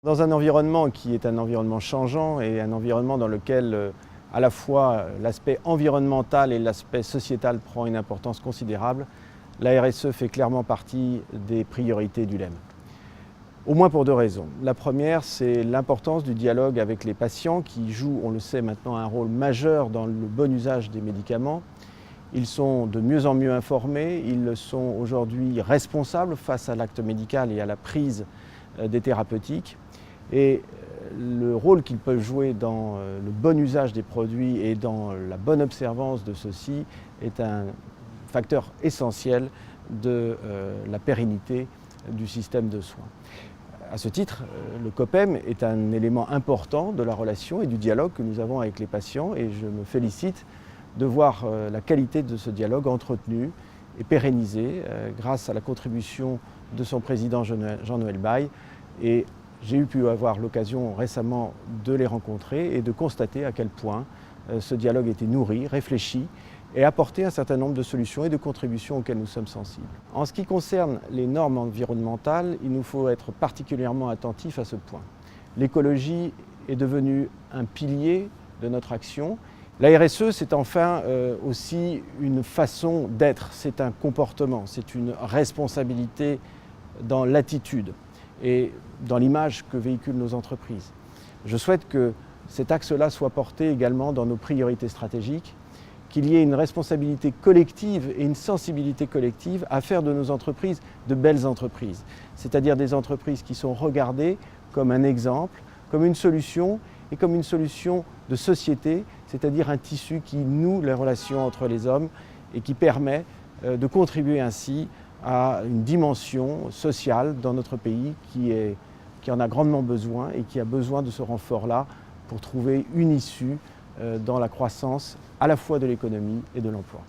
Dans un environnement qui est un environnement changeant et un environnement dans lequel à la fois l'aspect environnemental et l'aspect sociétal prend une importance considérable, la RSE fait clairement partie des priorités du LEM. Au moins pour deux raisons. La première, c'est l'importance du dialogue avec les patients qui jouent, on le sait maintenant, un rôle majeur dans le bon usage des médicaments. Ils sont de mieux en mieux informés, ils sont aujourd'hui responsables face à l'acte médical et à la prise des thérapeutiques. Et le rôle qu'ils peuvent jouer dans le bon usage des produits et dans la bonne observance de ceux-ci est un facteur essentiel de la pérennité du système de soins. À ce titre, le COPEM est un élément important de la relation et du dialogue que nous avons avec les patients et je me félicite de voir la qualité de ce dialogue entretenu et pérennisé grâce à la contribution de son président Jean-Noël Bayle. Et j'ai pu avoir l'occasion récemment de les rencontrer et de constater à quel point ce dialogue était nourri, réfléchi et apportait un certain nombre de solutions et de contributions auxquelles nous sommes sensibles. En ce qui concerne les normes environnementales, il nous faut être particulièrement attentifs à ce point. L'écologie est devenue un pilier de notre action. La RSE, c'est enfin aussi une façon d'être, c'est un comportement, c'est une responsabilité dans l'attitude et dans l'image que véhiculent nos entreprises. Je souhaite que cet axe-là soit porté également dans nos priorités stratégiques, qu'il y ait une responsabilité collective et une sensibilité collective à faire de nos entreprises de belles entreprises, c'est-à-dire des entreprises qui sont regardées comme un exemple, comme une solution et comme une solution de société, c'est-à-dire un tissu qui noue les relations entre les hommes et qui permet de contribuer ainsi à une dimension sociale dans notre pays qui en a grandement besoin et qui a besoin de ce renfort-là pour trouver une issue dans la croissance à la fois de l'économie et de l'emploi.